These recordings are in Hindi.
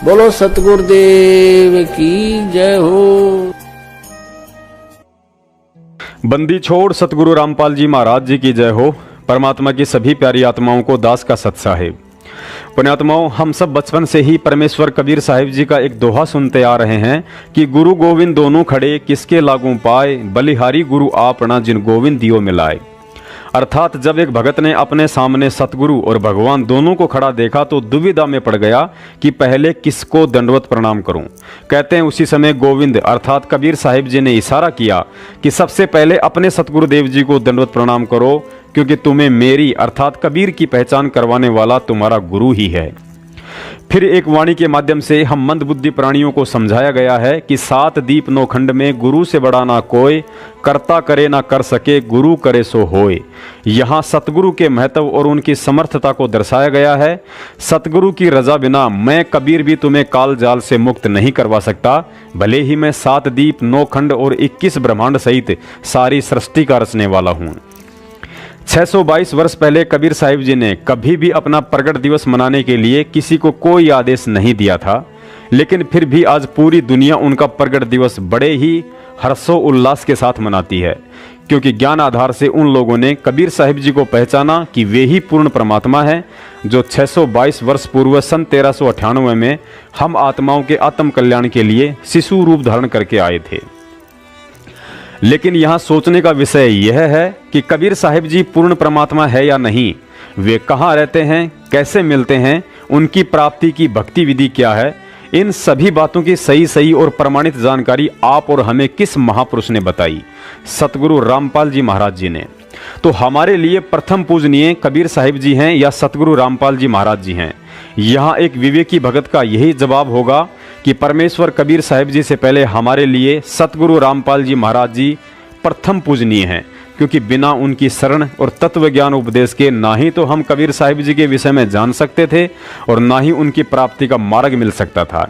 बोलो सतगुरुदेव की जय हो। बंदी छोड़ सतगुरु रामपाल जी महाराज जी की जय हो। परमात्मा की सभी प्यारी आत्माओं को दास का सत साहिब। पुण्यात्माओं, हम सब बचपन से ही परमेश्वर कबीर साहिब जी का एक दोहा सुनते आ रहे हैं कि गुरु गोविंद दोनों खड़े किसके लागू पाए, बलिहारी गुरु आपना जिन गोविंद दियो मिलाए। अर्थात जब एक भगत ने अपने सामने सतगुरु और भगवान दोनों को खड़ा देखा तो दुविधा में पड़ गया कि पहले किसको दंडवत प्रणाम करूं। कहते हैं उसी समय गोविंद अर्थात कबीर साहिब जी ने इशारा किया कि सबसे पहले अपने सतगुरुदेव जी को दंडवत प्रणाम करो, क्योंकि तुम्हें मेरी अर्थात कबीर की पहचान करवाने वाला तुम्हारा गुरु ही है। फिर एक वाणी के माध्यम से हम मंदबुद्धि प्राणियों को समझाया गया है कि सात दीप नौ खंड में गुरु से बड़ा ना कोई, करता करे ना कर सके, गुरु करे सो होए। यहाँ सतगुरु के महत्व और उनकी समर्थता को दर्शाया गया है। सतगुरु की रजा बिना मैं कबीर भी तुम्हें काल जाल से मुक्त नहीं करवा सकता, भले ही मैं सात दीप नौ खंड और 21 ब्रह्मांड सहित सारी सृष्टि का रचने वाला हूँ। 622 वर्ष पहले कबीर साहिब जी ने कभी भी अपना प्रगट दिवस मनाने के लिए किसी को कोई आदेश नहीं दिया था, लेकिन फिर भी आज पूरी दुनिया उनका प्रगट दिवस बड़े ही हर्षो उल्लास के साथ मनाती है, क्योंकि ज्ञान आधार से उन लोगों ने कबीर साहिब जी को पहचाना कि वे ही पूर्ण परमात्मा है, जो 622 वर्ष पूर्व सन 1398 में हम आत्माओं के आत्म कल्याण के लिए शिशु रूप धारण करके आए थे। लेकिन यहाँ सोचने का विषय यह है कि कबीर साहिब जी पूर्ण परमात्मा है या नहीं, वे कहाँ रहते हैं, कैसे मिलते हैं, उनकी प्राप्ति की भक्ति विधि क्या है, इन सभी बातों की सही और प्रमाणित जानकारी आप और हमें किस महापुरुष ने बताई? सतगुरु रामपाल जी महाराज जी ने। तो हमारे लिए प्रथम पूजनीय कबीर साहिब जी हैं या सतगुरु रामपाल जी महाराज जी हैं? यहाँ एक विवेकी भगत का यही जवाब होगा कि परमेश्वर कबीर साहिब जी से पहले हमारे लिए सतगुरु रामपाल जी महाराज जी प्रथम पूजनीय हैं, क्योंकि बिना उनकी शरण और तत्व ज्ञान उपदेश के ना ही तो हम कबीर साहिब जी के विषय में जान सकते थे और ना ही उनकी प्राप्ति का मार्ग मिल सकता था।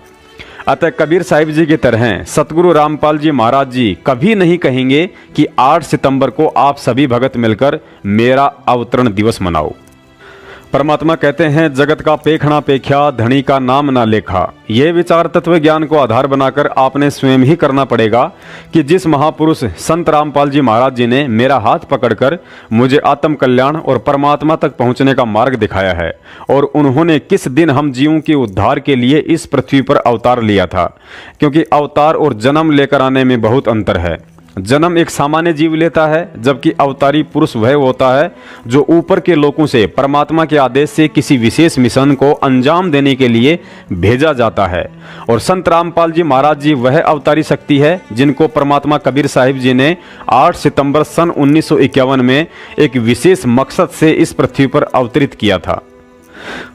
अतः कबीर साहिब जी की तरह सतगुरु रामपाल जी महाराज जी कभी नहीं कहेंगे कि 8 सितंबर को आप सभी भगत मिलकर मेरा अवतरण दिवस मनाओ। परमात्मा कहते हैं जगत का पेखना पेख्या, धनी का नाम ना लेखा। यह विचार तत्व ज्ञान को आधार बनाकर आपने स्वयं ही करना पड़ेगा कि जिस महापुरुष संत रामपाल जी महाराज जी ने मेरा हाथ पकड़कर मुझे आत्म कल्याण और परमात्मा तक पहुंचने का मार्ग दिखाया है, और उन्होंने किस दिन हम जीवों के उद्धार के लिए इस पृथ्वी पर अवतार लिया था, क्योंकि अवतार और जन्म लेकर आने में बहुत अंतर है। जन्म एक सामान्य जीव लेता है, जबकि अवतारी पुरुष वह होता है जो ऊपर के लोगों से परमात्मा के आदेश से किसी विशेष मिशन को अंजाम देने के लिए भेजा जाता है। और संत रामपाल जी महाराज जी वह अवतारी शक्ति है जिनको परमात्मा कबीर साहिब जी ने 8 सितंबर सन 1951 में एक विशेष मकसद से इस पृथ्वी पर अवतरित किया था।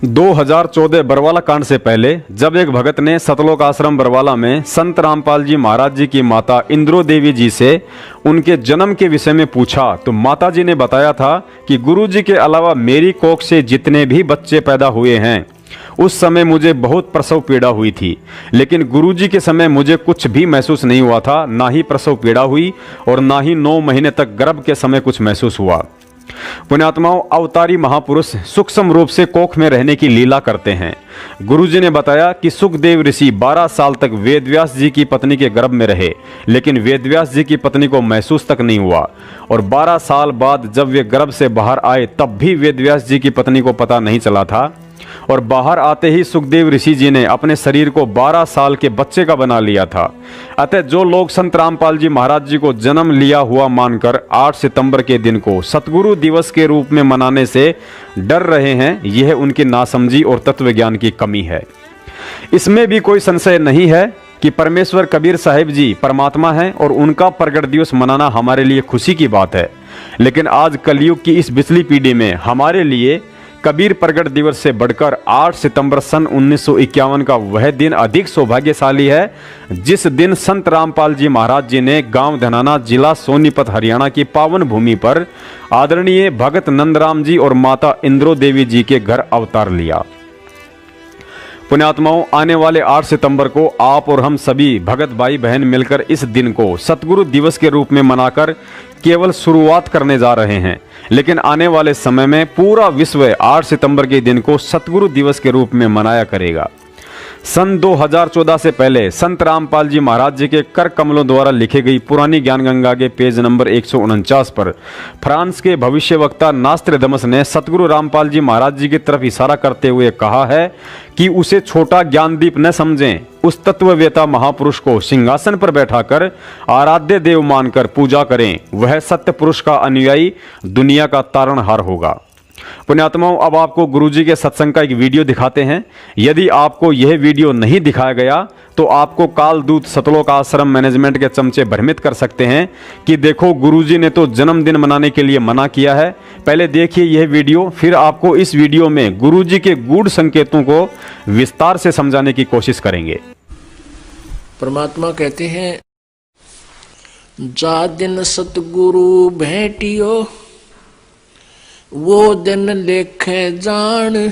2014 बरवाला कांड से पहले जब एक भगत ने सतलोक आश्रम बरवाला में संत रामपाल जी महाराज जी की माता इंद्रो देवी जी से उनके जन्म के विषय में पूछा, तो माता जी ने बताया था कि गुरु जी के अलावा मेरी कोख से जितने भी बच्चे पैदा हुए हैं उस समय मुझे बहुत प्रसव पीड़ा हुई थी, लेकिन गुरु जी के समय मुझे कुछ भी महसूस नहीं हुआ था, ना ही प्रसव पीड़ा हुई और ना ही 9 महीने तक गर्भ के समय कुछ महसूस हुआ। पुण्यात्माओं, अवतारी महापुरुष सूक्ष्म रूप से कोख में रहने की लीला करते हैं। गुरुजी ने बताया कि सुखदेव ऋषि 12 साल तक वेदव्यास जी की पत्नी के गर्भ में रहे, लेकिन वेदव्यास जी की पत्नी को महसूस तक नहीं हुआ, और 12 साल बाद जब वे गर्भ से बाहर आए तब भी वेदव्यास जी की पत्नी को पता नहीं चला था, और बाहर आते ही सुखदेव ऋषि जी ने अपने शरीर को 12 साल के बच्चे का बना लिया था। अतः जो लोग संत रामपाल जी महाराज जी को जन्म लिया हुआ मानकर 8 सितंबर के दिन को सतगुरु दिवस के रूप में मनाने से डर रहे हैं, यह उनकी नासमझी और तत्व ज्ञान की कमी है। इसमें भी कोई संशय नहीं है कि परमेश्वर कबीर साहिब जी परमात्मा हैं और उनका प्रगट दिवस मनाना हमारे लिए खुशी की बात है। लेकिन आज कलयुग की इस बिचली पीढ़ी में हमारे लिए कबीर प्रगट दिवस से बढ़कर 8 सितंबर सन 1951 का वह दिन अधिक सौभाग्यशाली है, जिस दिन संत रामपाल जी महाराज जी ने गांव धनाना, जिला सोनीपत, हरियाणा की पावन भूमि पर आदरणीय भगत नंदराम जी और माता इंद्रो देवी जी के घर अवतार लिया। पुण्यात्माओं, आने वाले 8 सितंबर को आप और हम सभी भगत भाई बहन मिलकर इस दिन को सतगुरु दिवस के रूप में मनाकर केवल शुरुआत करने जा रहे हैं, लेकिन आने वाले समय में पूरा विश्व 8 सितंबर के दिन को सतगुरु दिवस के रूप में मनाया करेगा। सन 2014 से पहले संत रामपाल जी महाराज जी के कर कमलों द्वारा लिखी गई पुरानी ज्ञान गंगा के पेज नंबर 149 पर फ्रांस के भविष्य वक्ता नास्त्रदमस ने सतगुरु रामपाल जी महाराज जी की तरफ इशारा करते हुए कहा है कि उसे छोटा ज्ञानदीप न समझें, उस तत्ववेता महापुरुष को सिंहासन पर बैठाकर आराध्य देव मानकर पूजा करें। वह सत्य पुरुष का अनुयायी दुनिया का तारणहार होगा। पुण्यात्माओं, अब आपको गुरुजी के सत्संग का एक वीडियो दिखाते हैं। यदि आपको यह वीडियो नहीं दिखाया गया तो आपको कालदूत सतलोक आश्रम मैनेजमेंट के चमचे भ्रमित कर सकते हैं कि देखो गुरुजी ने तो जन्मदिन मनाने के लिए मना किया है। पहले देखिए यह वीडियो, फिर आपको इस वीडियो में गुरुजी के गूढ़ संकेतों को विस्तार से समझाने की कोशिश करेंगे। परमात्मा कहते हैं, जा दिन सतगुरु भेटियो वो दिन लेखे जान,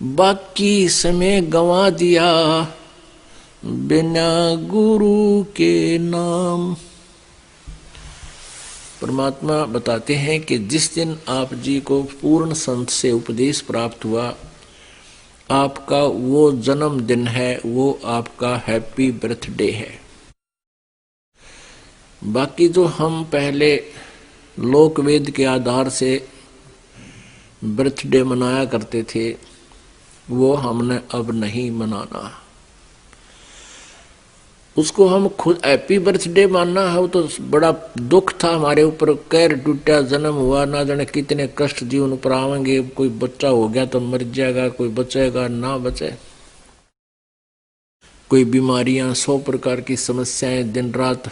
बाकी समय गंवा दिया बिना गुरु के नाम। परमात्मा बताते हैं कि जिस दिन आप जी को पूर्ण संत से उपदेश प्राप्त हुआ, आपका वो जन्मदिन है, वो आपका हैप्पी बर्थडे है। बाकी जो हम पहले लोक वेद के आधार से बर्थडे मनाया करते थे, वो हमने अब नहीं मनाना। उसको हम खुद हैप्पी बर्थडे मानना है, वो तो बड़ा दुख था हमारे ऊपर। कैर टूटा, जन्म हुआ, ना जाने कितने कष्ट जीवन पर आवेंगे। कोई बच्चा हो गया तो मर जाएगा, कोई बचेगा ना बचे, कोई बीमारियां, 100 प्रकार की समस्याएं, दिन रात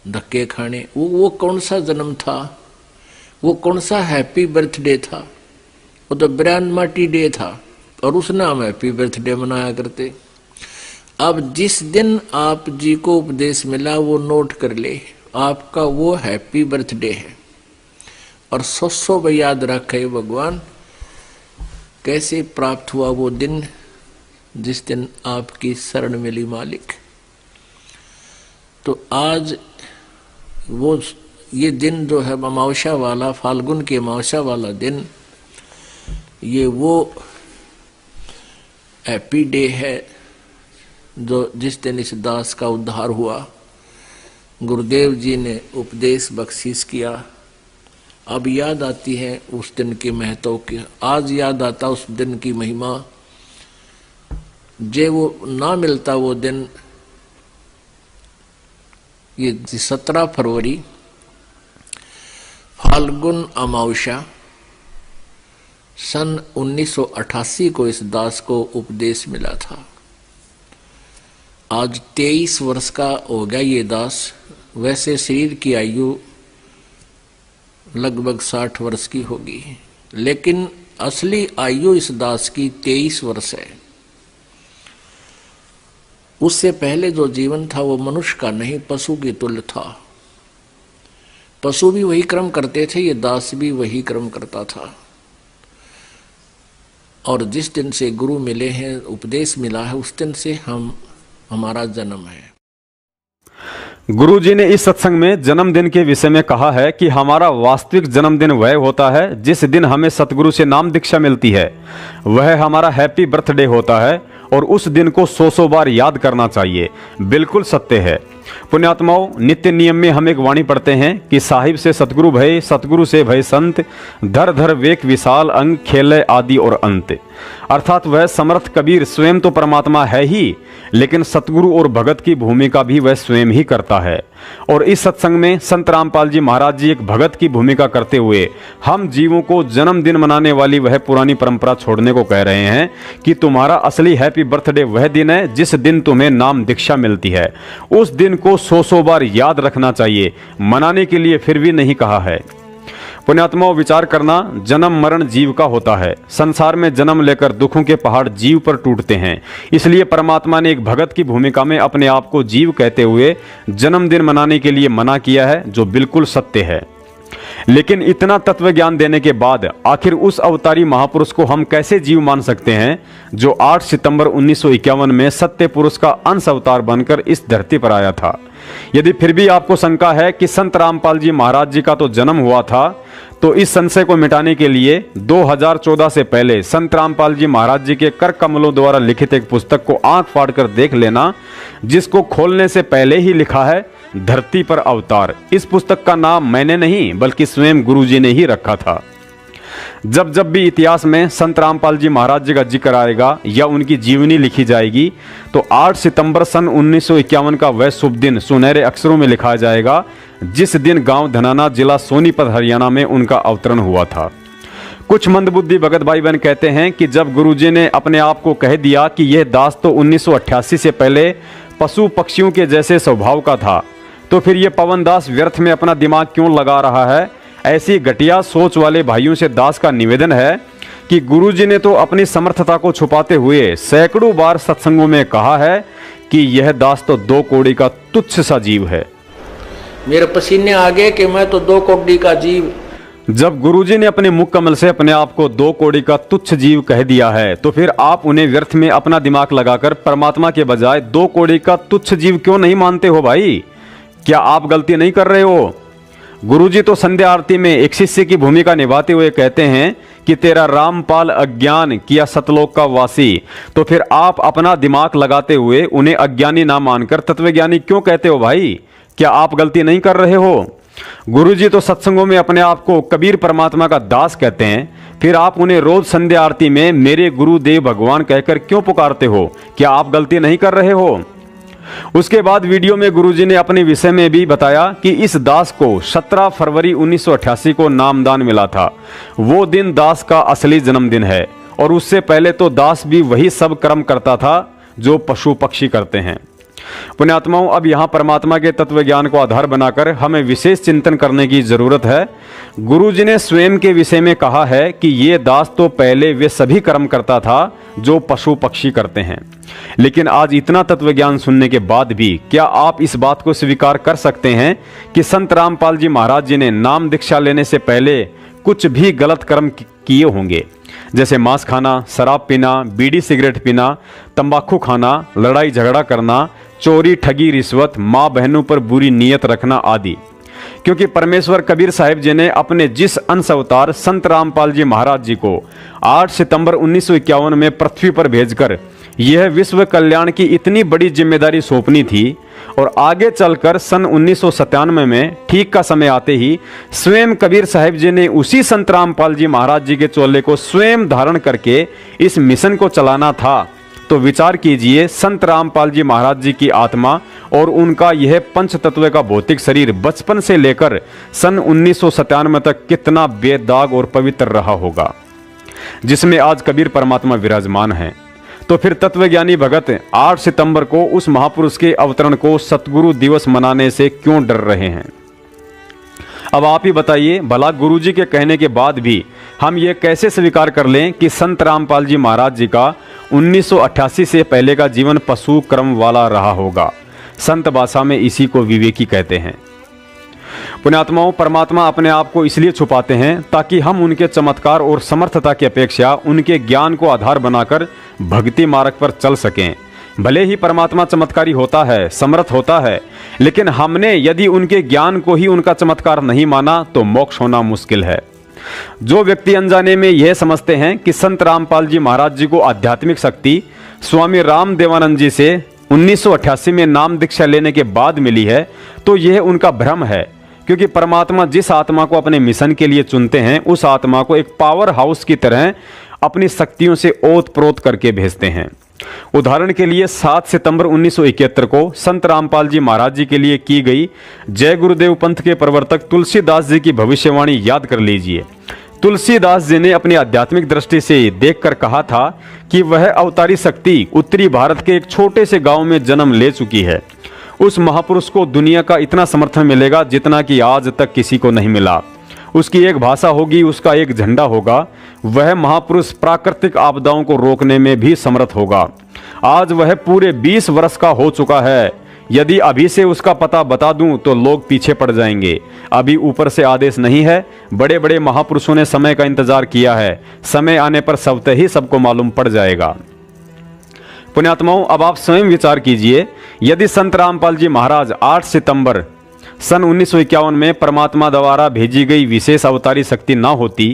धक्के खाने। वो कौन सा जन्म था? वो कौन सा हैप्पी बर्थडे था? वो तो ब्रांड माटी डे था, और उस नाम हैप्पी बर्थडे मनाया करते। अब जिस दिन आप जी को उपदेश मिला वो नोट कर ले, आपका वो हैप्पी बर्थडे है। और 100 याद रखे भगवान कैसे प्राप्त हुआ वो दिन, जिस दिन आपकी शरण मिली मालिक। तो आज वो ये दिन जो है अमावस्या वाला, फाल्गुन की अमावस्या वाला दिन, ये वो हैप्पी डे है जो जिस दिन इस दास का उद्धार हुआ। गुरुदेव जी ने उपदेश बख्शीश किया। अब याद आती है उस दिन के महत्व की, आज याद आता उस दिन की महिमा। जे वो ना मिलता वो दिन, ये 17 फरवरी फाल्गुन अमावस्या सन 1988 को इस दास को उपदेश मिला था। आज 23 वर्ष का हो गया ये दास। वैसे शरीर की आयु लगभग 60 वर्ष की होगी, लेकिन असली आयु इस दास की 23 वर्ष है। उससे पहले जो जीवन था वो मनुष्य का नहीं, पशु की तुल्य था। पशु भी वही कर्म करते थे, ये दास भी वही कर्म करता था। और जिस दिन से गुरु मिले हैं, उपदेश मिला है, उस दिन से हमारा जन्म है। गुरु जी ने इस सत्संग में जन्मदिन के विषय में कहा है कि हमारा वास्तविक जन्मदिन वह होता है जिस दिन हमें सतगुरु से नाम दीक्षा मिलती है। वह हमारा हैप्पी बर्थडे होता है और उस दिन को 100 बार याद करना चाहिए। बिल्कुल सत्य है। पुण्यात्माओं, नित्य नियम में हम एक वाणी पढ़ते हैं कि साहिब से सतगुरु भय, सतगुरु से भय संत, धर धर वेक विशाल अंग, खेले आदि और अंत। अर्थात वह समर्थ कबीर स्वयं तो परमात्मा है ही, लेकिन सतगुरु और भगत की भूमिका भी वह स्वयं ही करता है। और इस सत्संग में संत रामपाल जी महाराज जी एक भगत की भूमिका करते हुए हम जीवों को जन्मदिन मनाने वाली वह पुरानी परंपरा छोड़ने को कह रहे हैं कि तुम्हारा असली हैप्पी बर्थडे वह दिन है जिस दिन तुम्हें नाम दीक्षा मिलती है। उस दिन को 100 बार याद रखना चाहिए, मनाने के लिए फिर भी नहीं कहा है। पुण्यात्माओं, विचार करना, जन्म मरण जीव का होता है। संसार में जन्म लेकर दुखों के पहाड़ जीव पर टूटते हैं। इसलिए परमात्मा ने एक भगत की भूमिका में अपने आप को जीव कहते हुए जन्मदिन मनाने के लिए मना किया है, जो बिल्कुल सत्य है। लेकिन इतना तत्व ज्ञान देने के बाद आखिर उस अवतारी महापुरुष को हम कैसे जीव मान सकते हैं जो 8 सितंबर 1951 में सत्य पुरुष का अंश अवतार बनकर इस धरती पर आया था। यदि फिर भी आपको शंका है कि संत रामपाल जी महाराज जी का तो जन्म हुआ था, तो इस संशय को मिटाने के लिए 2014 से पहले संत रामपाल जी महाराज जी के कर कमलों द्वारा लिखित एक पुस्तक को आंख फाड़ कर देख लेना, जिसको खोलने से पहले ही लिखा है धरती पर अवतार। इस पुस्तक का नाम मैंने नहीं बल्कि स्वयं गुरुजी ने ही रखा था। जब जब भी इतिहास में संत रामपाल जी महाराज जी का जिक्र आएगा या उनकी जीवनी लिखी जाएगी तो 8 सितंबर सन 1951 का वह शुभ दिन सुनहरे अक्षरों में लिखा जाएगा, जिस दिन गांव धनाना जिला सोनीपत हरियाणा में उनका अवतरण हुआ था। कुछ मंदबुद्धि भगत भाई बहन कहते हैं कि जब गुरुजी ने अपने आप को कह दिया कि यह दास तो 1988 से पहले पशु पक्षियों के जैसे स्वभाव का था, तो फिर यह पवन दास व्यर्थ में अपना दिमाग क्यों लगा रहा है। ऐसी घटिया सोच वाले भाइयों से दास का निवेदन है कि गुरुजी ने तो अपनी समर्थता को छुपाते हुए सैकड़ों बार सत्संगों में कहा है कि यह दास तो 2 कौड़ी का तुच्छ सा जीव है। मेरे पसीने आ गए कि मैं तो 2 कौड़ी का जीव। जब गुरुजी ने अपने मुख कमल से अपने आप को 2 कौड़ी का तुच्छ जीव कह दिया है, तो फिर आप उन्हें व्यर्थ में अपना दिमाग लगाकर परमात्मा के बजाय 2 कौड़ी का तुच्छ जीव क्यों नहीं मानते हो भाई? क्या आप गलती नहीं कर रहे हो? गुरुजी तो संध्या आरती में एक शिष्य की भूमिका निभाते हुए कहते हैं कि तेरा रामपाल अज्ञान किया सतलोक का वासी। तो फिर आप अपना दिमाग लगाते हुए उन्हें अज्ञानी ना मानकर तत्वज्ञानी क्यों कहते हो भाई? क्या आप गलती नहीं कर रहे हो? गुरुजी तो सत्संगों में अपने आप को कबीर परमात्मा का दास कहते हैं, फिर आप उन्हें रोज संध्या आरती में मेरे गुरुदेव भगवान कहकर क्यों पुकारते हो? क्या आप गलती नहीं कर रहे हो? उसके बाद वीडियो में गुरुजी ने अपने विषय में भी बताया कि इस दास को 17 फरवरी 1988 को नामदान मिला था। वो दिन दास का असली जन्मदिन है और उससे पहले तो दास भी वही सब कर्म करता था जो पशु पक्षी करते हैं। पुण्यात्माओं, अब यहाँ परमात्मा के तत्व ज्ञान को आधार बनाकर हमें विशेष चिंतन करने की जरूरत है। गुरुजी ने स्वयं के विषय में कहा है कि ये दास तो पहले वे सभी कर्म करता था जो पशु पक्षी करते हैं। लेकिन आज इतना तत्व ज्ञान सुनने के बाद भी क्या आप इस बात को स्वीकार कर सकते हैं कि संत रामपाल जी महाराज जी ने नाम दीक्षा लेने से पहले कुछ भी गलत कर्म किए होंगे, जैसे मांस खाना, शराब पीना, बीड़ी सिगरेट पीना, तंबाकू खाना, लड़ाई झगड़ा करना, चोरी, ठगी, रिश्वत, माँ बहनों पर बुरी नीयत रखना आदि। क्योंकि परमेश्वर कबीर साहिब जी ने अपने जिस अंश अवतार संत रामपाल जी महाराज जी को 8 सितंबर 1951 में पृथ्वी पर भेजकर यह विश्व कल्याण की इतनी बड़ी जिम्मेदारी सौंपनी थी, और आगे चलकर सन 1997 में ठीक का समय आते ही स्वयं कबीर साहिब जी ने उसी संत रामपाल जी महाराज जी के चोले को स्वयं धारण करके इस मिशन को चलाना था, तो विचार कीजिए संत रामपाल जी महाराज जी की आत्मा और उनका यह पंच तत्व का भौतिक शरीर बचपन से लेकर सन 1997 तक कितना बेदाग और पवित्र रहा होगा, जिसमें आज कबीर परमात्मा विराजमान हैं। तो फिर तत्वज्ञानी भगत 8 सितंबर को उस महापुरुष के अवतरण को सतगुरु दिवस मनाने से क्यों डर रहे हैं? अब आप ही बताइए, भला गुरुजी के कहने के बाद भी हम ये कैसे स्वीकार कर लें कि संत रामपाल जी महाराज जी का 1988 से पहले का जीवन पशु क्रम वाला रहा होगा। संत भाषा में इसी को विवेकी कहते हैं। पुण्यात्माओं, परमात्मा अपने आप को इसलिए छुपाते हैं ताकि हम उनके चमत्कार और समर्थता की अपेक्षा उनके ज्ञान को आधार बनाकर भक्ति मार्ग पर चल सकें। भले ही परमात्मा चमत्कारी होता है, समर्थ होता है, लेकिन हमने यदि उनके ज्ञान को ही उनका चमत्कार नहीं माना तो मोक्ष होना मुश्किल है। जो व्यक्ति अनजाने में यह समझते हैं कि संत रामपाल जी महाराज जी को आध्यात्मिक शक्ति स्वामी राम देवानंद जी से 1988 में नाम दीक्षा लेने के बाद मिली है, तो यह उनका भ्रम है। क्योंकि परमात्मा जिस आत्मा को अपने मिशन के लिए चुनते हैं, उस आत्मा को एक पावर हाउस की तरह अपनी शक्तियों से ओत प्रोत करके भेजते हैं। उदाहरण के लिए 7 सितंबर 1971 को संत रामपाल जी महाराज जी के लिए की गई जय गुरुदेव पंथ के प्रवर्तक तुलसीदास जी की भविष्यवाणी याद कर लीजिए। तुलसीदास जी ने अपनी आध्यात्मिक दृष्टि से देखकर कहा था कि वह अवतारी शक्ति उत्तरी भारत के एक छोटे से गांव में जन्म ले चुकी है। उस महापुरुष को दुनिया का इतना समर्थन मिलेगा जितना कि आज तक किसी को नहीं मिला। उसकी एक भाषा होगी, उसका एक झंडा होगा। वह महापुरुष प्राकृतिक आपदाओं को रोकने में भी समर्थ होगा। आज वह पूरे 20 वर्ष का हो चुका है। यदि अभी से उसका पता बता दूं तो लोग पीछे पड़ जाएंगे। अभी ऊपर से आदेश नहीं है। बड़े बड़े महापुरुषों ने समय का इंतजार किया है। समय आने पर स्वतः ही सबको मालूम पड़ जाएगा। पुण्यात्माओं, अब आप स्वयं विचार कीजिए, यदि संत रामपाल जी महाराज 8 सितंबर सन 1951 में परमात्मा द्वारा भेजी गई विशेष अवतारी शक्ति ना होती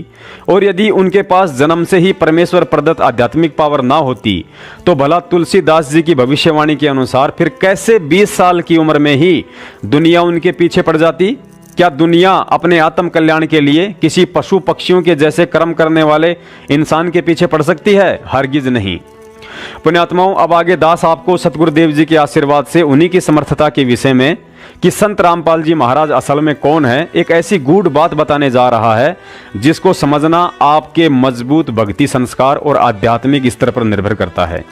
और यदि उनके पास जन्म से ही परमेश्वर प्रदत्त आध्यात्मिक पावर ना होती तो भला तुलसीदास जी की भविष्यवाणी के अनुसार फिर कैसे 20 साल की उम्र में ही दुनिया उनके पीछे पड़ जाती? क्या दुनिया अपने आत्म कल्याण के लिए किसी पशु पक्षियों के जैसे कर्म करने वाले इंसान के पीछे पड़ सकती है? हरगिज नहीं। पुण्यात्माओं, अब आगे दास आपको सतगुरुदेव जी के आशीर्वाद से उन्हीं की समर्थता के विषय में कि संत रामपाल जी महाराज असल में कौन है, एक ऐसी गूढ़ बात बताने जा रहा है जिसको समझना आपके मजबूत भक्ति संस्कार और आध्यात्मिक स्तर पर निर्भर करता है।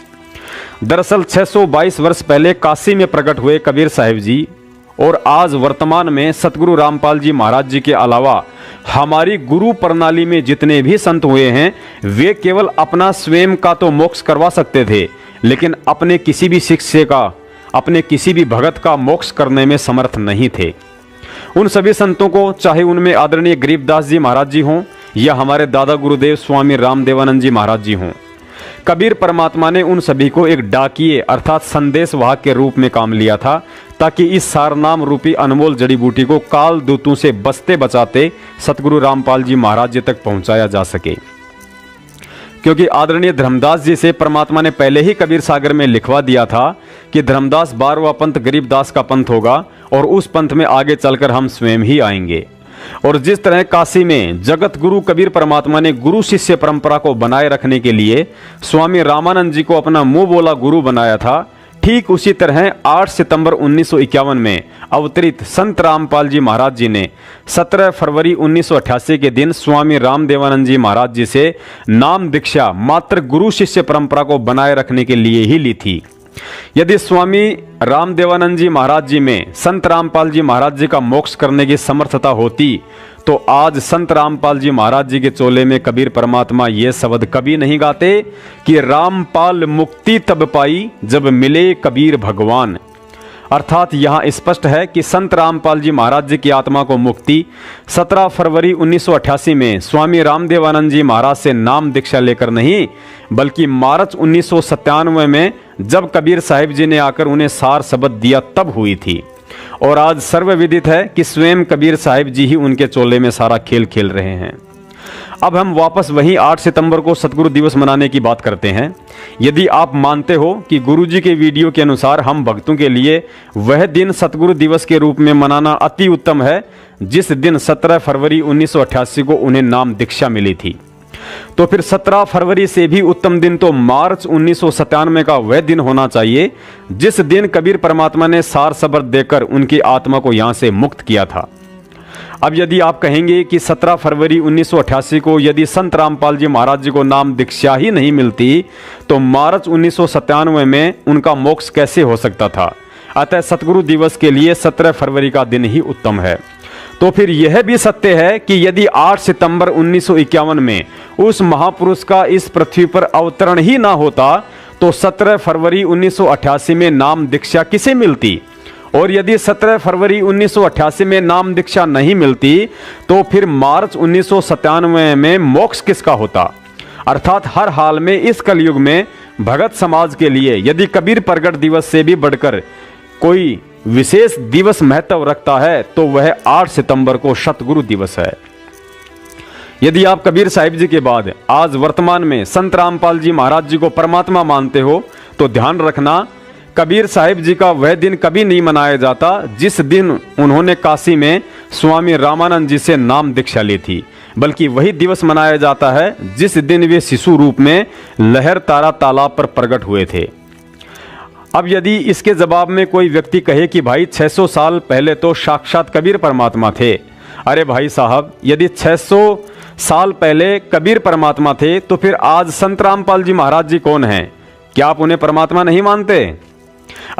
दरअसल 622 वर्ष पहले काशी में प्रकट हुए कबीर साहिब जी और आज वर्तमान में सतगुरु रामपाल जी महाराज जी के अलावा हमारी गुरु प्रणाली में जितने भी संत हुए हैं वे केवल अपना स्वयं का तो मोक्ष करवा सकते थे, लेकिन अपने किसी भी शिष्य का, अपने किसी भी भगत का मोक्ष करने में समर्थ नहीं थे। उन सभी संतों को, चाहे उनमें आदरणीय गरीबदास जी महाराज जी हों या हमारे दादा गुरुदेव स्वामी रामदेवानंद जी महाराज जी हों, कबीर परमात्मा ने उन सभी को एक डाकिए अर्थात संदेशवाहक के रूप में काम लिया था ताकि इस सारनाम रूपी अनमोल जड़ी बूटी को काल दूतों से बचते बचाते सतगुरु रामपाल जी महाराज जी तक पहुंचाया जा सके। क्योंकि आदरणीय धर्मदास जी से परमात्मा ने पहले ही कबीर सागर में लिखवा दिया था कि धर्मदास 12वां पंथ गरीबदास का पंथ होगा और उस पंथ में आगे चलकर हम स्वयं ही आएंगे। और जिस तरह काशी में जगत गुरु कबीर परमात्मा ने गुरु शिष्य परंपरा को बनाए रखने के लिए स्वामी रामानंद जी को अपना मुंह बोला गुरु बनाया था, ठीक उसी तरह 8 सितंबर 1951 में अवतरित संत रामपाल जी महाराज जी ने 17 फरवरी 1988 के दिन स्वामी रामदेवानंद जी महाराज जी से नाम दीक्षा मात्र गुरु शिष्य परंपरा को बनाए रखने के लिए ही ली थी। यदि स्वामी रामदेवानंद जी महाराज जी में संत रामपाल जी महाराज जी का मोक्ष करने की समर्थता होती तो आज संत रामपाल जी महाराज जी के चोले में कबीर परमात्मा ये शब्द कभी नहीं गाते कि रामपाल मुक्ति तब पाई जब मिले कबीर भगवान। अर्थात यहाँ स्पष्ट है कि संत रामपाल जी महाराज जी की आत्मा को मुक्ति 17 फरवरी 1988 में स्वामी रामदेवानंद जी महाराज से नाम दीक्षा लेकर नहीं, बल्कि मार्च 1997 में जब कबीर साहिब जी ने आकर उन्हें सार शब्द दिया तब हुई थी। और आज सर्वविदित है कि स्वयं कबीर साहिब जी ही उनके चोले में सारा खेल खेल रहे हैं। अब हम वापस वही 8 सितंबर को सतगुरु दिवस मनाने की बात करते हैं। यदि आप मानते हो कि गुरुजी के वीडियो के अनुसार हम भक्तों के लिए वह दिन सतगुरु दिवस के रूप में मनाना अति उत्तम है जिस दिन 17 फरवरी 1988 को उन्हें नाम दीक्षा मिली थी, तो फिर 17 फरवरी से भी उत्तम दिन तो मार्च 1997 का वह दिन होना चाहिए जिस दिन कबीर परमात्मा ने सार शब्द देकर उनकी आत्मा को यहां से मुक्त किया था। अब यदि आप कहेंगे कि 17 फरवरी 1988 को यदि संत रामपाल जी महाराज जी को नाम दीक्षा ही नहीं मिलती तो मार्च 1997 में उनका मोक्ष कैसे हो सकता था? अतः सतगुरु दिवस के लिए 17 फरवरी का दिन ही उत्तम है। तो फिर यह भी सत्य है कि यदि 8 सितंबर 1951 में उस महापुरुष का इस पृथ्वी पर अवतरण ही ना होता तो 17 फरवरी 1988 में नाम दीक्षा किसे मिलती? और यदि 17 फरवरी 1988 में नाम दीक्षा नहीं मिलती तो फिर मार्च 1997 में मोक्ष किसका होता? अर्थात हर हाल में इस कलयुग में भगत समाज के लिए यदि कबीर प्रगट दिवस से भी बढ़कर कोई विशेष दिवस महत्व रखता है तो वह 8 सितंबर को सतगुरु दिवस है। यदि आप कबीर साहिब जी के बाद आज वर्तमान में संत रामपाल जी महाराज जी को परमात्मा मानते हो तो ध्यान रखना कबीर साहिब जी का वह दिन कभी नहीं मनाया जाता जिस दिन उन्होंने काशी में स्वामी रामानंद जी से नाम दीक्षा ली थी, बल्कि वही दिवस मनाया जाता है जिस दिन वे शिशु रूप में लहर तारा तालाब पर प्रकट हुए थे। अब यदि इसके जवाब में कोई व्यक्ति कहे कि भाई 600 साल पहले तो साक्षात कबीर परमात्मा थे, अरे भाई साहब, यदि 600 साल पहले कबीर परमात्मा थे तो फिर आज संत रामपाल जी महाराज जी कौन हैं? क्या आप उन्हें परमात्मा नहीं मानते?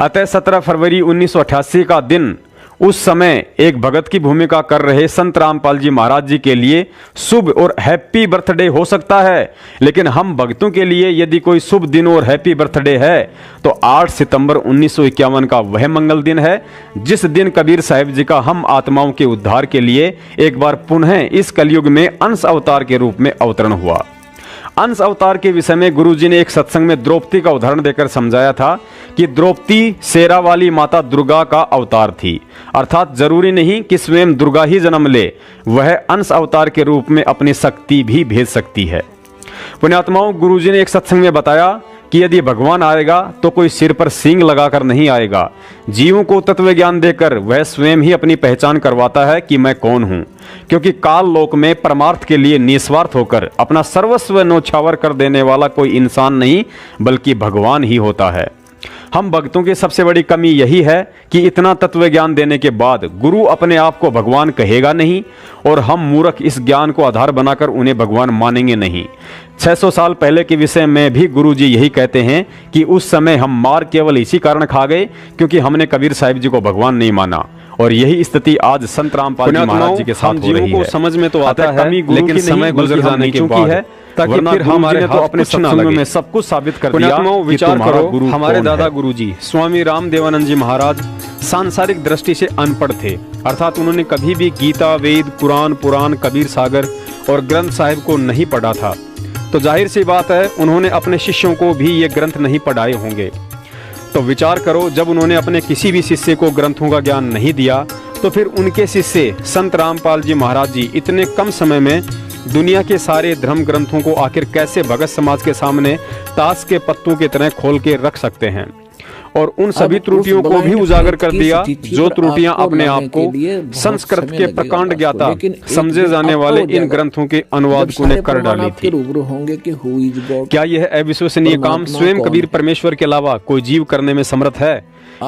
अतः 17 फरवरी 1988 का दिन उस समय एक भगत की भूमिका कर रहे संत रामपाल जी महाराज जी के लिए शुभ और हैप्पी बर्थडे हो सकता है, लेकिन हम भक्तों के लिए यदि कोई शुभ दिन और हैप्पी बर्थडे है तो 8 सितंबर 1951 का वह मंगल दिन है जिस दिन कबीर साहिब जी का हम आत्माओं के उद्धार के लिए एक बार पुनः इस कलयुग में अंश अवतार के रूप में अवतरण हुआ। अंश अवतार के विषय में गुरुजी ने एक सत्संग में द्रौपदी का उदाहरण देकर समझाया था कि द्रौपदी शेरावाली माता दुर्गा का अवतार थी। अर्थात जरूरी नहीं कि स्वयं दुर्गा ही जन्म ले, वह अंश अवतार के रूप में अपनी शक्ति भी भेज सकती है। पुण्यात्माओं, गुरुजी ने एक सत्संग में बताया कि यदि भगवान आएगा तो कोई सिर पर सींग लगाकर नहीं आएगा। जीवों को तत्व ज्ञान देकर वह स्वयं ही अपनी पहचान करवाता है कि मैं कौन हूं, क्योंकि काल लोक में परमार्थ के लिए निस्वार्थ होकर अपना सर्वस्व न्योछावर कर देने वाला कोई इंसान नहीं बल्कि भगवान ही होता है। हम भक्तों की सबसे बड़ी कमी यही है कि इतना तत्व ज्ञान देने के बाद गुरु अपने आप को भगवान कहेगा नहीं और हम मूर्ख इस ज्ञान को आधार बनाकर उन्हें भगवान मानेंगे नहीं। 600 साल पहले के विषय में भी गुरु जी यही कहते हैं कि उस समय हम मार केवल इसी कारण खा गए क्योंकि हमने कबीर साहिब जी को भगवान नहीं माना। और यही स्थिति आज संत रामपाल जी महाराज जी के साथ हो रही है। समझ में तो आता है लेकिन समय गुजर जाने की बाद है, ताकि फिर हमारे तो अपने सत्संग में सब कुछ साबित कर दिया। विचार करो, हमारे दादा गुरु जी स्वामी रामदेवानंद जी महाराज सांसारिक दृष्टि से अनपढ़ थे, अर्थात उन्होंने कभी भी गीता, वेद, कुरान, पुराण, कबीर सागर और ग्रंथ साहिब को नहीं पढ़ा था। तो जाहिर सी बात है उन्होंने अपने शिष्यों को भी ये ग्रंथ नहीं पढ़ाए होंगे। तो विचार करो, जब उन्होंने अपने किसी भी शिष्य को ग्रंथों का ज्ञान नहीं दिया तो फिर उनके शिष्य संत रामपाल जी महाराज जी इतने कम समय में दुनिया के सारे धर्म ग्रंथों को आखिर कैसे भगत समाज के सामने ताश के पत्तों की तरह खोल के रख सकते हैं और उन सभी त्रुटियों को भी उजागर कर दिया जो त्रुटियां अपने आप को संस्कृत के प्रकांड ज्ञाता समझे जाने वाले इन ग्रंथों के अनुवाद को ने कर डाली थी। क्या यह अविश्वसनीय काम स्वयं कबीर परमेश्वर के अलावा कोई जीव करने में समर्थ है?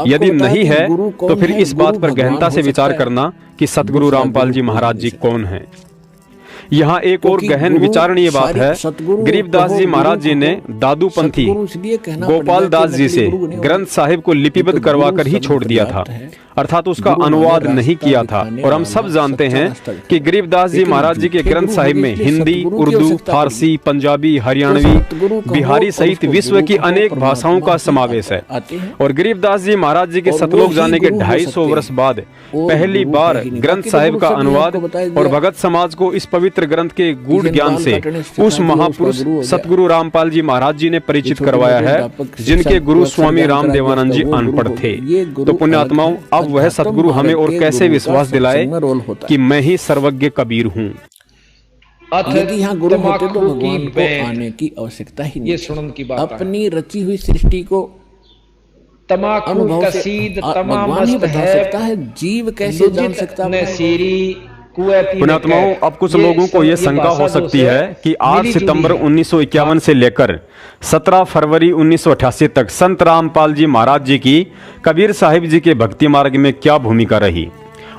यदि नहीं है तो फिर इस बात पर गहनता से विचार करना कि सतगुरु रामपाल जी महाराज जी कौन हैं। यहाँ एक और गहन विचारणीय बात है। गरीबदास जी महाराज जी ने दादूपंथी गोपाल दास जी से ग्रंथ साहिब को लिपिबद्ध करवाकर ही छोड़ दिया था, अर्थात उसका अनुवाद नहीं किया था। और हम सब जानते हैं कि गरीबदास जी महाराज जी के ग्रंथ साहिब में हिंदी, उर्दू, फारसी, पंजाबी, हरियाणवी, बिहारी सहित विश्व की अनेक भाषाओं का समावेश है। और गरीबदास जी महाराज जी के सतलोक जाने के 250 वर्ष बाद पहली बार ग्रंथ साहिब का अनुवाद और भगत समाज को इस पवित्र ग्रंथ के गूढ़ ज्ञान से उस महापुरुष सतगुरु रामपाल जी महाराज जी ने परिचित करवाया है, जिनके गुरु स्वामी रामदेवानंद जी अनपढ़ थे। तो पुण्यात्माओं, अब वह सतगुरु हमें और कैसे विश्वास दिलाए कि मैं ही सर्वज्ञ कबीर हूँ। यदि यहाँ गुरु होते तो भगवान को आने की आवश्यकता ही नहीं। अपनी रची हुई सृष्टि को तमाकू कसीद तमाम ही बता सकता है, जीव कैसे जान सकता है। पुण्यात्माओं, अब कुछ लोगों को यह शंका हो सकती है कि 8 सितंबर 1951 से लेकर 17 फरवरी 1988 तक संत रामपाल जी महाराज जी की कबीर साहिब जी के भक्ति मार्ग में क्या भूमिका रही।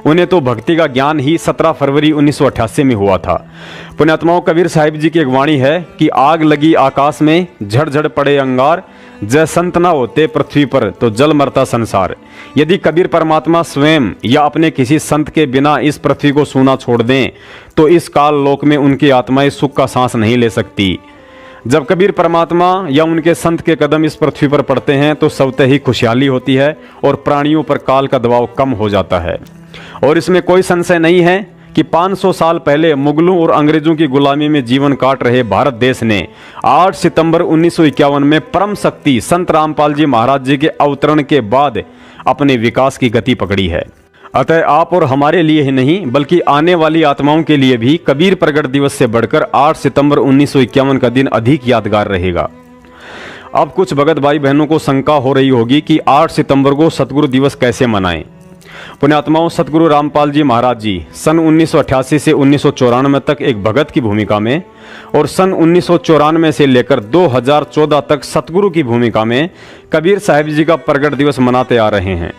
उन्हें तो भक्ति का ज्ञान ही 17 फरवरी 1988 में हुआ था। पुण्यात्माओं, कबीर साहिब जी की एक वाणी है कि आग लगी आकाश में, झड़झड़ पड़े अंगार, जय संत ना होते पृथ्वी पर तो जल मरता संसार। यदि कबीर परमात्मा स्वयं या अपने किसी संत के बिना इस पृथ्वी को सूना छोड़ दें तो इस काल लोक में उनकी आत्माएं सुख का सांस नहीं ले सकती। जब कबीर परमात्मा या उनके संत के कदम इस पृथ्वी पर पड़ते हैं तो स्वतः ही खुशहाली होती है और प्राणियों पर काल का दबाव कम हो जाता है। और इसमें कोई संशय नहीं है कि 500 साल पहले मुगलों और अंग्रेजों की गुलामी में जीवन काट रहे भारत देश ने 8 सितंबर 1951 में परम शक्ति संत रामपाल जी महाराज जी के अवतरण के बाद अपने विकास की गति पकड़ी है। अतः आप और हमारे लिए ही नहीं बल्कि आने वाली आत्माओं के लिए भी कबीर प्रगट दिवस से बढ़कर 8 सितंबर 1951 का दिन अधिक यादगार रहेगा। अब कुछ भगत भाई बहनों को शंका हो रही होगी कि 8 सितंबर को सतगुरु दिवस कैसे मनाएं। पुण्यात्माओं, सतगुरु रामपाल जी महाराज जी सन 1988 से 1994 तक एक भगत की भूमिका में और सन 1994 से लेकर 2014 तक सतगुरु की भूमिका में कबीर साहिब जी का प्रगट दिवस मनाते आ रहे हैं।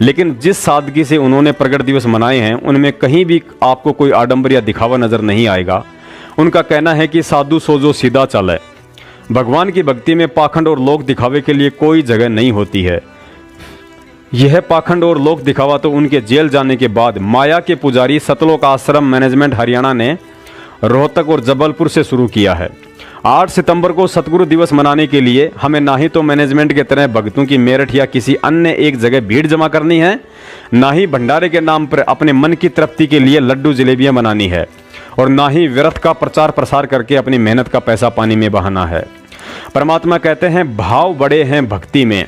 लेकिन जिस सादगी से उन्होंने प्रगट दिवस मनाए हैं उनमें कहीं भी आपको कोई आडंबर या दिखावा नजर नहीं आएगा। उनका कहना है कि साधु सोजो सीधा चले। भगवान की भक्ति में पाखंड और लोक दिखावे के लिए कोई जगह नहीं होती है। यह पाखंड और लोक दिखावा तो उनके जेल जाने के बाद माया के पुजारी सतलोक आश्रम मैनेजमेंट हरियाणा ने रोहतक और जबलपुर से शुरू किया है। 8 सितंबर को सतगुरु दिवस मनाने के लिए हमें ना ही तो मैनेजमेंट के तरह भक्तों की मेरठ या किसी अन्य एक जगह भीड़ जमा करनी है, ना ही भंडारे के नाम पर अपने मन की तृप्ति के लिए लड्डू जलेबियां बनानी है और ना ही व्यर्थ का प्रचार प्रसार करके अपनी मेहनत का पैसा पानी में बहाना है। परमात्मा कहते हैं भाव बड़े हैं भक्ति में।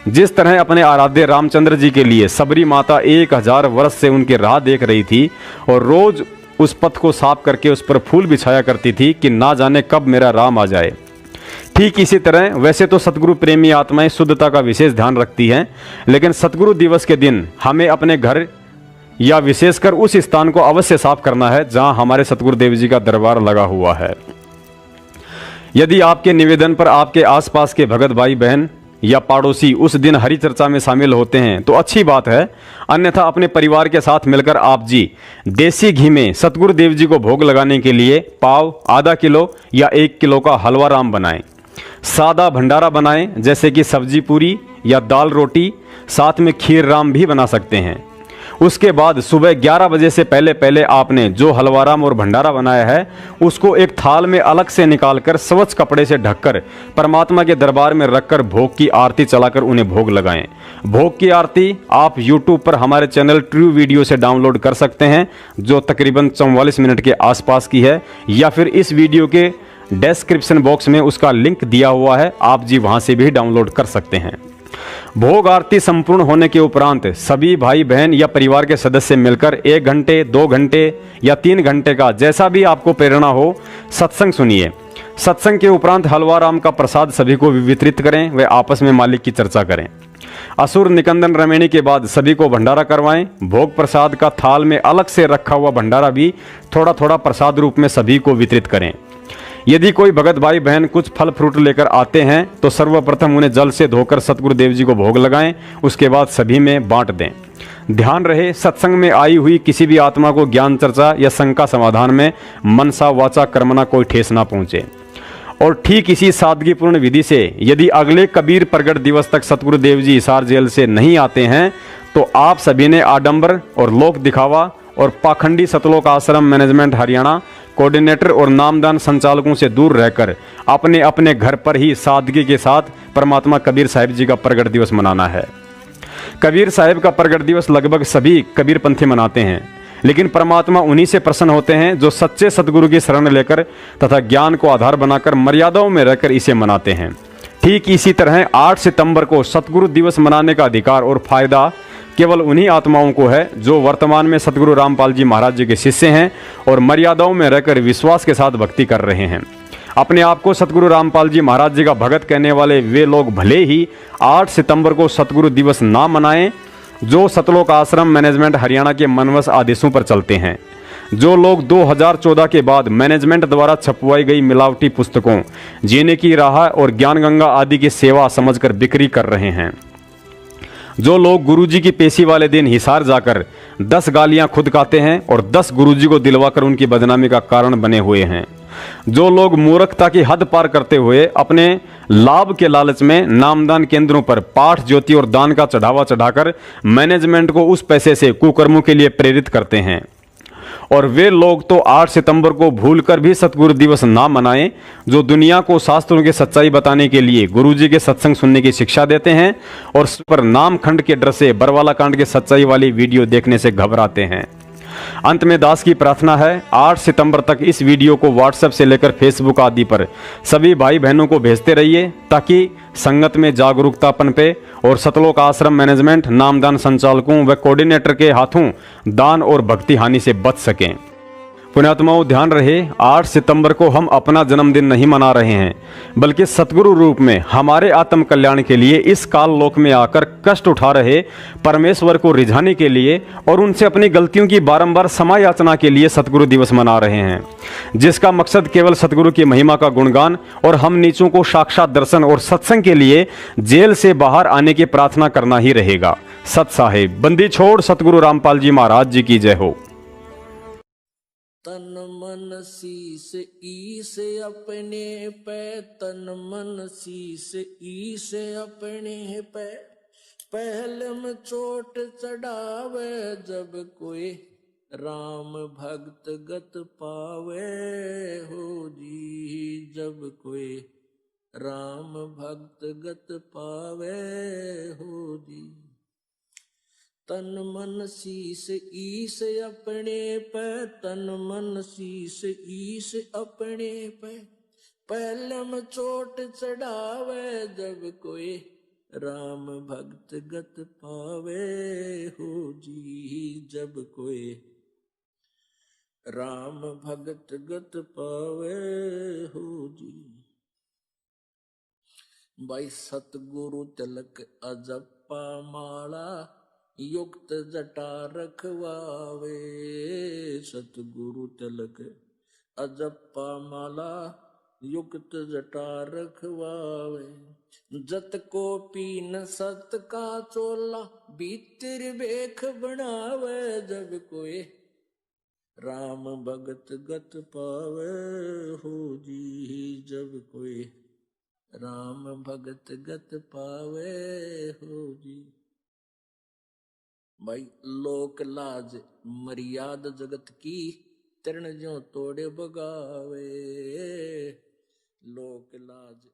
जिस तरह अपने आराध्य रामचंद्र जी के लिए सबरी माता 1000 वर्ष से उनकी राह देख रही थी और रोज उस पथ को साफ करके उस पर फूल बिछाया करती थी कि ना जाने कब मेरा राम आ जाए, ठीक इसी तरह वैसे तो सतगुरु प्रेमी आत्माएं शुद्धता का विशेष ध्यान रखती हैं, लेकिन सतगुरु दिवस के दिन हमें अपने घर या विशेषकर उस स्थान को अवश्य साफ करना है जहां हमारे सतगुरुदेव जी का दरबार लगा हुआ है। यदि आपके निवेदन पर आपके आसपास के भगत भाई बहन या पड़ोसी उस दिन हरि चर्चा में शामिल होते हैं तो अच्छी बात है, अन्यथा अपने परिवार के साथ मिलकर आप जी देसी घी में सतगुरुदेव जी को भोग लगाने के लिए पाव, आधा किलो या 1 किलो का हलवा राम बनाएं। सादा भंडारा बनाएं, जैसे कि सब्जी पूरी या दाल रोटी, साथ में खीर राम भी बना सकते हैं। उसके बाद सुबह 11 बजे से पहले पहले आपने जो हलवाराम और भंडारा बनाया है उसको एक थाल में अलग से निकालकर स्वच्छ कपड़े से ढककर परमात्मा के दरबार में रखकर भोग की आरती चलाकर उन्हें भोग लगाएं। भोग की आरती आप YouTube पर हमारे चैनल ट्रू वीडियो से डाउनलोड कर सकते हैं, जो तकरीबन 44 मिनट के आसपास की है, या फिर इस वीडियो के डिस्क्रिप्शन बॉक्स में उसका लिंक दिया हुआ है, आप जी वहां से भी डाउनलोड कर सकते हैं। भोग आरती संपूर्ण होने के उपरांत सभी भाई बहन या परिवार के सदस्य मिलकर 1 घंटे, 2 घंटे या 3 घंटे का, जैसा भी आपको प्रेरणा हो, सत्संग सुनिए। सत्संग के उपरांत हलवा राम का प्रसाद सभी को वितरित करें व आपस में मालिक की चर्चा करें। असुर निकंदन रमेणी के बाद सभी को भंडारा करवाएं। भोग प्रसाद का थाल में अलग से रखा हुआ भंडारा भी थोड़ा थोड़ा प्रसाद रूप में सभी को वितरित करें। यदि कोई भगत भाई बहन कुछ फल फ्रूट लेकर आते हैं तो सर्वप्रथम उन्हें जल से धोकर सतगुरुदेव जी को भोग लगाएं, उसके बाद सभी में बांट दें। ध्यान रहे, सत्संग में आई हुई किसी भी आत्मा को ज्ञान चर्चा या शंका समाधान में मनसा वाचा कर्मणा कोई ठेस ना पहुंचे। और ठीक इसी सादगीपूर्ण विधि से यदि अगले कबीर प्रगट दिवस तक सतगुरुदेव जी हिसार जेल से नहीं आते हैं तो आप सभी ने आडंबर और लोक दिखावा और पाखंडी सतलोक आश्रम मैनेजमेंट हरियाणा कोऑर्डिनेटर और नामदान संचालकों से दूर रहकर अपने अपने घर पर ही सादगी के साथ परमात्मा कबीर साहिब जी का प्रगट दिवस मनाना है। कबीर साहिब का प्रगट दिवस लगभग सभी कबीर पंथी मनाते हैं, लेकिन परमात्मा उन्हीं से प्रसन्न होते हैं जो सच्चे सतगुरु की शरण लेकर तथा ज्ञान को आधार बनाकर मर्यादाओं में रहकर इसे मनाते हैं। ठीक इसी तरह 8 सितंबर को सतगुरु दिवस मनाने का अधिकार और फायदा केवल उन्हीं आत्माओं को है जो वर्तमान में सतगुरु रामपाल जी महाराज जी के शिष्य हैं और मर्यादाओं में रहकर विश्वास के साथ भक्ति कर रहे हैं। अपने आप को सतगुरु रामपाल जी महाराज जी का भगत कहने वाले वे लोग भले ही 8 सितंबर को सतगुरु दिवस ना मनाएं, जो सतलोक आश्रम मैनेजमेंट हरियाणा के मनवस आदेशों पर चलते हैं। जो लोग 2014 के बाद मैनेजमेंट द्वारा छपवाई गई मिलावटी पुस्तकों जीने की राह और ज्ञान गंगा आदि की सेवा समझकर बिक्री कर रहे हैं। जो लोग गुरुजी की पेशी वाले दिन हिसार जाकर 10 गालियां खुद खाते हैं और 10 गुरुजी को दिलवाकर उनकी बदनामी का कारण बने हुए हैं। जो लोग मूर्खता की हद पार करते हुए अपने लाभ के लालच में नामदान केंद्रों पर पाठ, ज्योति और दान का चढ़ावा चढ़ाकर मैनेजमेंट को उस पैसे से कुकर्मों के लिए प्रेरित करते हैं। और वे लोग तो 8 सितंबर को भूलकर भी सतगुरु दिवस ना मनाएं, जो दुनिया को शास्त्रों की सच्चाई बताने के लिए गुरुजी के सत्संग सुनने की शिक्षा देते हैं और पर नाम खंड के डर से बरवाला कांड के सच्चाई वाली वीडियो देखने से घबराते हैं। अंत में दास की प्रार्थना है, 8 सितंबर तक इस वीडियो को व्हाट्सएप से लेकर फेसबुक आदि पर सभी भाई बहनों को भेजते रहिए ताकि संगत में जागरूकता पनपे और सतलोक आश्रम मैनेजमेंट, नामदान संचालकों व कोऑर्डिनेटर के हाथों दान और भक्ति हानि से बच सकें। पुण्यात्माओं, ध्यान रहे, 8 सितंबर को हम अपना जन्मदिन नहीं मना रहे हैं, बल्कि सतगुरु रूप में हमारे आत्म कल्याण के लिए इस काल लोक में आकर कष्ट उठा रहे परमेश्वर को रिझाने के लिए और उनसे अपनी गलतियों की बारंबार क्षमा याचना के लिए सतगुरु दिवस मना रहे हैं, जिसका मकसद केवल सतगुरु की महिमा का गुणगान और हम नीचों को साक्षात दर्शन और सत्संग के लिए जेल से बाहर आने की प्रार्थना करना ही रहेगा। सत साहेब बंदी छोड़ सतगुरु रामपाल जी महाराज जी की जय हो। तन मन शीस ईस अपने पे, तन मन शीस ईस अपने पे, पहले में चोट चढ़ावे जब कोई राम भक्त गत पावे हो जी, जब कोई राम भक्त गत पावे हो जी। तन मन शीस ईस अपने पे, तन मन शीस ईस अपने पे, पहलम चोट चढ़ावे जब कोई राम भक्त गत पावे हो जी, जब कोई राम भगत गत पावे हो जी। भाई सतगुरु तिलक अजप्पा माला, युक्त जटा रखवावे, सतगुरु तिलक अजप्पा माला, युक्त जटा रखवावे। जत को पीन सत का चोला, भीतर बेख बनावे जब कोई राम भगत गत पावे हो जी, जब कोई राम भगत गत पावे हो जी। भाई लोक लाज मर्याद जगत की, तरण ज्यों तोड़े बगावे, लोक लाज